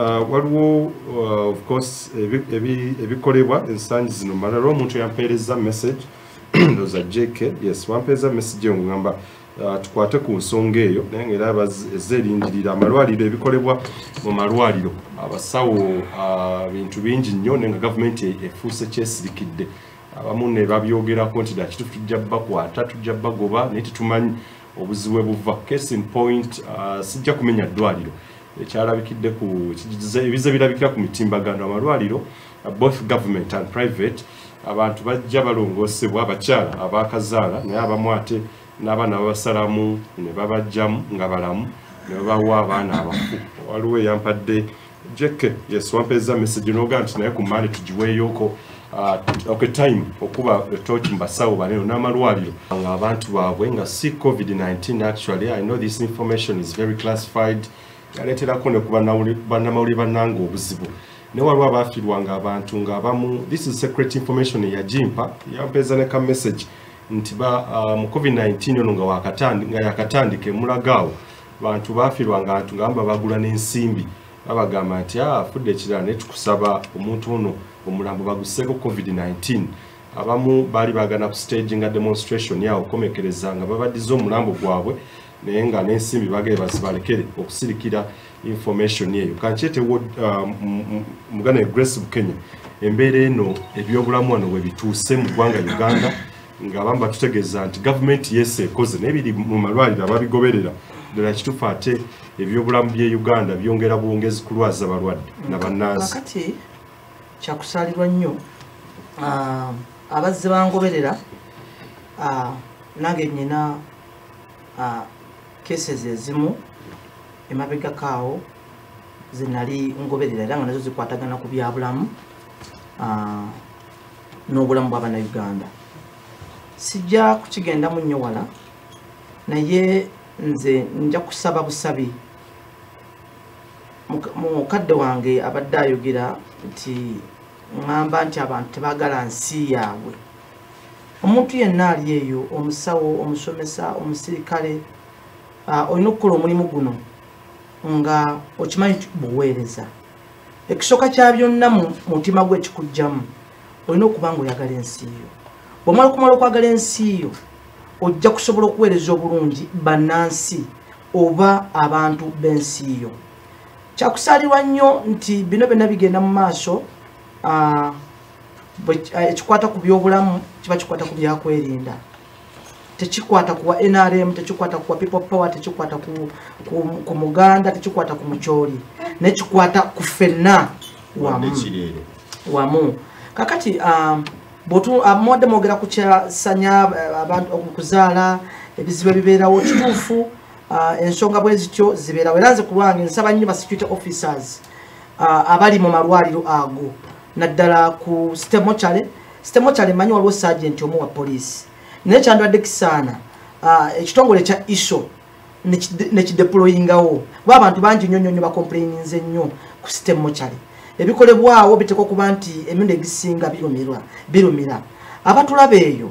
waliwo of course ebikolebwa ensangi zino malala omuntu yampeereza message ndoza JK yes wampeereza message ngamba tukwate ku nsonga eyo naye ngera ezerindirira amalwaliro ebikolebwa mu malwaliro abasawo bintu bingi nnyo nenga gavumenti efuuse kyesirikidde abamu ne babyogerako nti da kitu tujja bakwata tujja bagoba naye tetumanyi obuzibu buva case in point sijja kumenya ddwaliro ekyalabikidde ku ebize birabikira ku mitimbagano amalwaliro both government and private abantu bajja balongoosebwa abakyala abakazaala naye abamu ate n'abaana babasalamu ne babajjamu nga balamu ne babawa abaana abafu waliwo eyampadde jeke yes wampeeza message noga nti naye ku maani tugiweeyoko okay time okuba torch mbasawo baneno n'amalwaliro abantu baabwe nga si COVID-19 actually I know this information is very classified yaleeterako ne kuba bannamawulire bannanga obuzibu ne waliwo abafiirwanga abantu ng'abamu this is secret information eyagimpa yampeeza ne ka message nti mu COVID-19 ono nga yakatandika emulagaawo bantu bafiirwanga abantu ngamba bagula n'ensimbi babagamba nti afudde ekirala ne tukusaba omuntu ono omulambo baguseko COVID-19 abamu baali bagana ku stage nga demonstration yawo komekereza nga babaddiza omulambo gwabwe naye nga n'ensimbi bagee bazibalekere okusirikira information eyo kankyete mugana Grace Bukenya embeera eno ebyobulamu wano we bituuse mu ggwanga Uganda nga bamba tutegeeza nti gavumenti yese ekoze n'ebiri mu malwaliro ababigoberera ddala kituufu ate ebyobulamu by'e Uganda byongera buwongezi kulwaza balwadde n'abannansi kakati kyakusaalirwa nnyo abazze bangoberera nange nyina cases ezimu emabegakaawo zenali ngoberera era nga nazo zikwatagana ku byabulamu n'obulamu bw'Abannayuganda sijja kukigendamu nnyo wala naye nze nja kusaba busabi mukadde wange abadde ayogera nti ngamba nti abantu tebaagala nsi yaabwe omuntu yenna ali eyo omusawo omusomesa omusirikale olina okukola omulimu guno nga okimanyi nti buweereza ekisooka kya byonna mu mutima gwe kikujjamu olina okuba nga oyagala ensi yo bw'omala okumala okwagala ensi yo ojja kusobola okuweereza obulungi bannansi oba abantu b'ensi yo kyakusaalirwa nnyo nti bino byonna bigenda mu maaso ekikwata ku byobulamu kiba kikwata ku byakwerinda tekikwata kuwa NRM tekikwata kuwa people power tekikwata ku Muganda tekikwata ku Mucholi nekikwata ku ffenna wamu kakati botu amode mogera kukyasanya abantu okuzaala ebizibu ebibeerawo kituufu ensonga bwe zityo zibeerawo era nze ku lwange nsaba nnyo ba security officers abali mu malwaliro ago naddala ku Stemochale manyi waliwo sergeant omu wa police naye kyandwadde kisaana ekitongole kya ISO nekideployingawo kuba abantu bangi nnyo nnyo bakomplaininze nnyo ku Stemochale ebikolebwawo bitekwa kuba nti emirundi egisinga birumira abatulaba eyo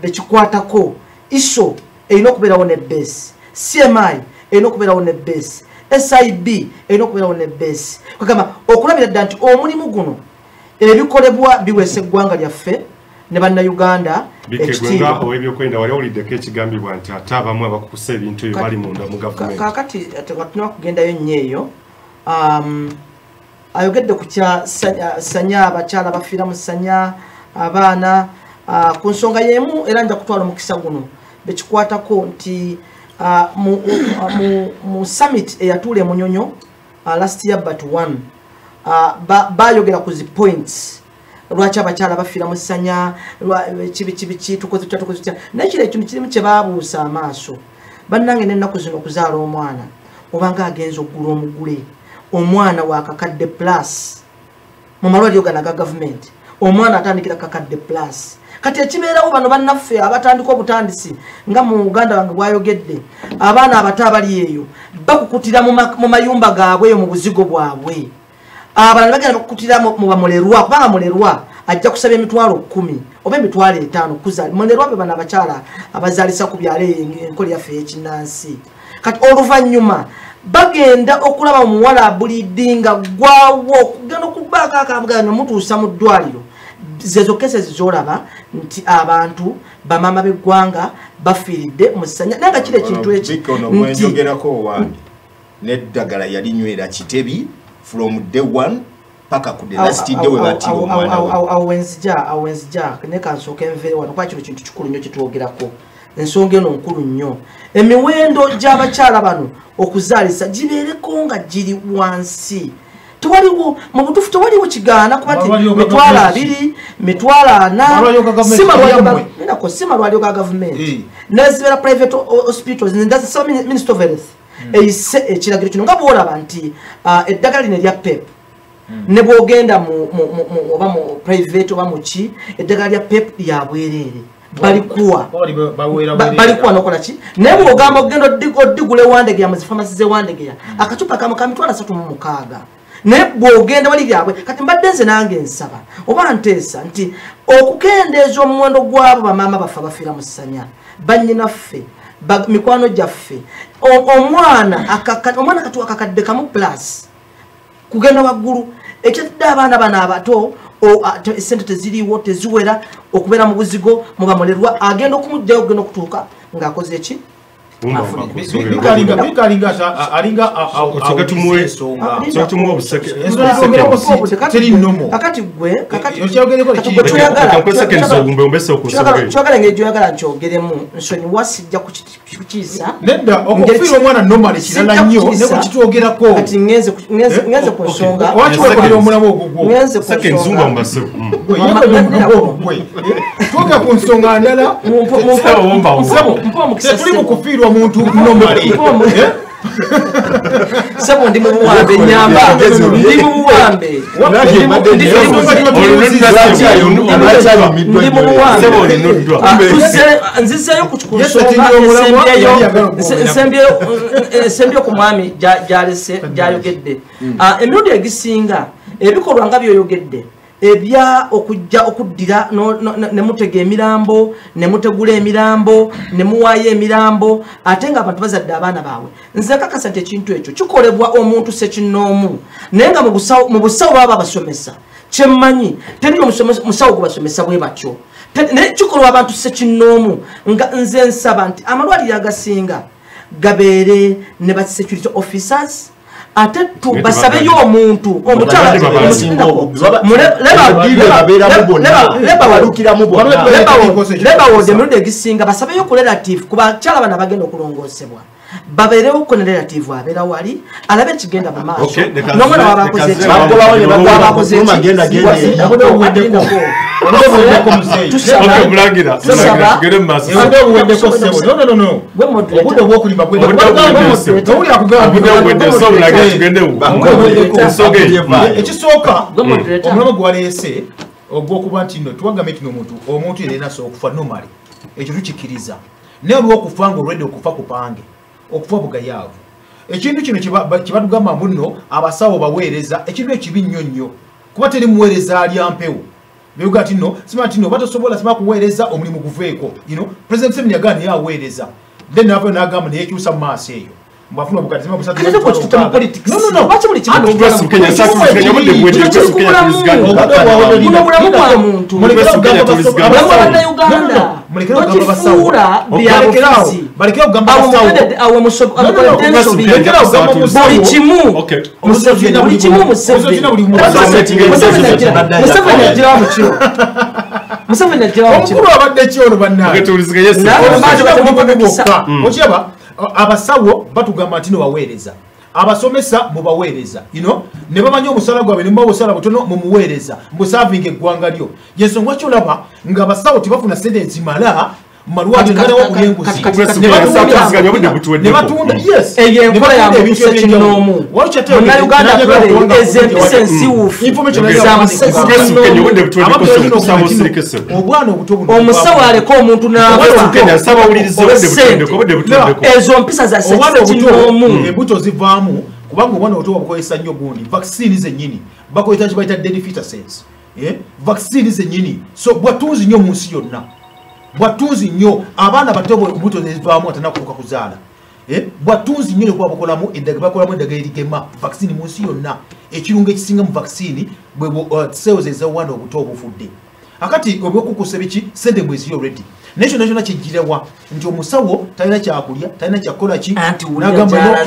bekikwatako ISO erina okubeerawo ne base CMI erina okubeerawo ne base SIB erina okubeerawo ne base kagamba okulabira ddala nti omulimu guno ebikolebwa biweesa eggwanga lyaffe ne bannayuganda ekitiibwa ow'ebyokwerinda wali owuliddeko ekigambibwa nti ate abamu abakukusa ebintu ebyo bali munda mu gavumenti kakati tulina kugendayo nnyo eyo ayogedde ku kya sanya abakyala bafiira mu sanya abaana ku nsonga y'emu era nja kutwala omukisa guno bekikwatako nti mu summit eyatuula e Munyonyo last year but one bayogera ku zi points lwaki abakyala bafiira mu ssanya kibi tukoze tutya naye kiro ekintu kirimu kye baabuusa amaaso bannange n'ennaku zino okuzaala omwana obanga agenza oggula omugule omwana wa kakadde plus mu malwaliro gano aga gavumenti omwana atandikira kakadde plus kati ekibeerawo bano bannaffe abatandika obutandisi nga mu Uganda wange bwayogedde abaana abato abali eyo bakukutira mu mayumba gaabwe eyo mu buzigo bwabwe abalala bagenda bakukutira mu bamulerwa kubanga mulerwa ajja kusaba emitwalo 10 oba emitwalo 5 kuzaala mulerwa be bana abakyala abazaalisa ku byalo enkoli yaffe ekinnansi kati oluvannyuma bagenda okulaba omuwala abulidinga gwawo kugenda okubaka akabugano mutuusa mu ddwaliro zezo kese zizolaba nti abantu bamama b'eggwanga bafiiridde musanya nanga kile kintu ekikono mwenjogerako wandi neddagala yalinywera Kitebi from day one paka ku the last day we batira omwana awenzija ne kansooka envere wano kwa kino kintu kikulu nnyo kitwogerako ensonga eno nkulu nnyo emiwendo gy'abakyala bano okuzaalisa gibeereko nga giri wansi tewaliwo mu butuufu tewaliwo kigaana kuba ti mitwalo 2 mitwalo 4 si malwaliro ga gavumenti nezibeera private hospitals ndazisaba minister of health eyise ekiragiro kino nga bwolaba nti eddagala lino erya pep ne bwogenda oba mu private oba muki eddagala lya pep lya bwereere balikuwa nokola ki naye bwogamba ogenda oddigula ewandegeya mu zifamasi z'ewandegeya akacupa kamu ka mitwalo 36 naye bwogenda wali byabwe kati mbadde nze nange nsaba oba nteesa nti okukendeeza omuwendo gw'abo bamaama baffe abafiira mu ssanya bannyinaffe mikwano gyaffe omwana kati akakadde kamu plus kugenda waggulu ekyatidde abaana bano abato sente teziriiwo teziwera okubeera mu buzigo mubamulerwa agenda okumugjayo okugenda okutuuka ng'akoze eki kakati gwe kyogala ngeri gyoyagala nkyogeremu nsonyiwa sijja kukiisa nedda okufiira omwana nomale kirala nnyo nekukitwogerako kati ngenze ku nsonga omulamu ogwo twogera ku nsonga ndala tuli mu kufiirwa muntu nomale sabo ndi mu buwambe nyamba ndi mu buwambe nziseyo nsembyeyo ku mwami gyayogedde emirundi egisinga ebikolwa nga byoyogedde ebya okujja okuddira nemutega emirambo nemutegula emirambo nemuwaayo emirambo ate nga abantu bazadde abaana baabwe nze kakasa nti ekintu ekyo kikolebwa omuntu sekinnoomu naye nga mu busawo baba basomesa kyemmanyi teri omusawo gubasomesa bwe batyo naye kikolebwa abantu sekinnoomu nga nze nsaba nti amalwaliro agasinga gabeere ne ba security officers ate basabeyo omuntu omukyala emirundi egisinga basabeyo ku relative ku bakyala bana bagenda okulongoosebwa babeerewo ko ne relative abeera wali alabe ekigenda mu maaso n'omwana wabakoze ekisooka omulamu gwaleese ogwokuba nti no tuwagame kino omuntu yenna asobola okufa nomale ekyo tukikkiriza naye olwokufa nga olwedde okufa kupange okufa bugayaavu ekintu kino kibatugamba muno abasawo baweereza ekintu ekibi nnyo nnyo kuba teri muweereza alya mpewo byoga ati no sima ati no batasobola sima kuweereza omulimu guveeko president Museveni yagana naye aweereza then nava n'agamba naye ekyusa mu maaso eyo mbafuna bukati sima busatu no bachi buli kimu abasawo batugamba nti no baweereza abasomesa mu baweereza ne bamanyi omusala gwabwe ne mubawosala butono mu muweereza mbusavinga eggwanga lyo yensonga kyolaba nga abasawo tebafuna sente ezimala malwaliro ngalawo okuyenguzi ne batunda eyo enkola ya musekinoomu munnayuganda eze empisa ensiwuufu obwana obuto buno omusawo aleka omuntu ezo mpisa za sekinoomu embuto zivaamu kubanga obwana obuto babukozesa nnyo gundi vaccine zennyini bakozesa kibayita dead fetuses vaccine zennyini so bwatunzi nnyo mu nsi yonna bwatunzi nnyo abaana bato embuto zivaamu atanakutuuka kuzaala bwatunzi nnyo kuba bakolamu endagala erigema vaccine mu nsi yonna ekirungo ekisinga mu vaccine bwe cells ezawanda obuto obufudde akati obwokukusa biki sente mwezi already nekyo nakyo nakijjirewa nti omusawo talina kyakulya talina kyakola ki nagamba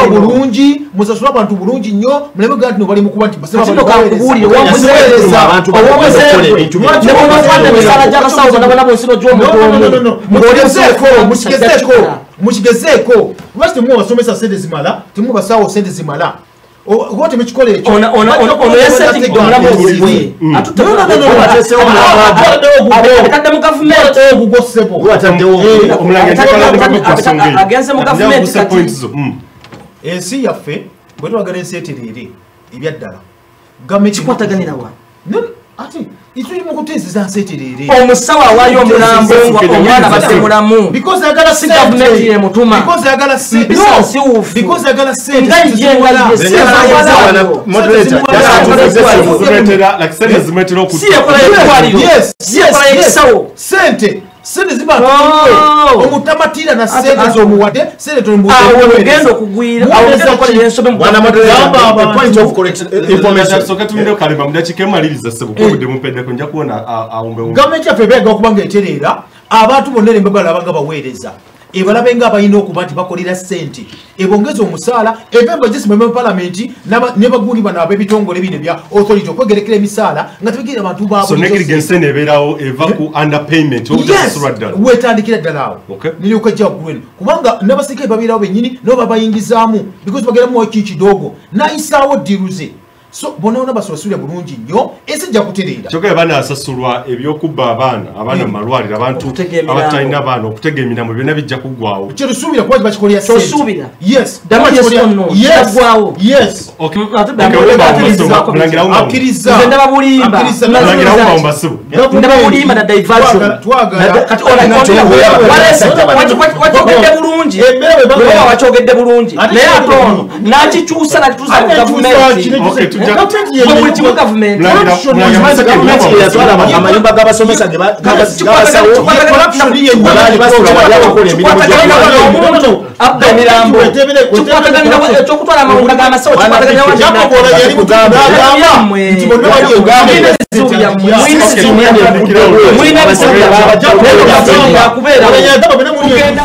bulungi musasula abantu bulungi nnyo muleme gaa nti nobali mukuba nti mukigezeeko lwaki temubasomesa sente zimala temubasawo sente zimala what me chikole echo ono setting omulamu obwe atudde mu government ogugosebo agenze mu government kati ensi yaffe bwe twagala ensi eterere ebyaddala government kikwataganira wa ati ituli mu kuteeseza nsi eterere omusawo awaayo omulambo omwana batemulamu because agala si government yemutuma because agala mpisa nsiwufu because agala sente sente omutamatira na sente zomuwadde sente tomugenda okugwira awogenda okola yensobe point of correction information so katumire kalima mudakike maliriza sebo kubudde mupedde konja kuona aumbe government yaffe bega okubanga eterera abantu bonna embabala abanga baweereza ebalabenga abalina okuba nti bakolera sente ebongeza omusaala ebemba gisi mu parliament ne baguli bano ab'ebitongole bino bya authority okwegerekera emisaala nga tebigira abantu baabo so negligence nebeerawo eva ku underpayment wetandikira ddala awo nilyoka jja gwen kubanga n'abasirikale babeerawo bennyini nabo babayingizaamu because bageramu eki kidogo nayisaawo diruze so bona basasulira bulungi nnyo ensi ejja kutereera kyokka baana asasulwa ebyokubba abaana mu malwaliro abantu abatalina abaana okutega emirambo byonna bijja kuggwawo kyetusuubira kuba bakikolera tosuubira yes ndaba bulimba na diversion wakyogedde bulungi wakyogedde bulungi naye ate ono nakikyusa nakituusa mu gavumenti amayumba g'abasomesa ekyokutwala amawunda g'amasawo mulina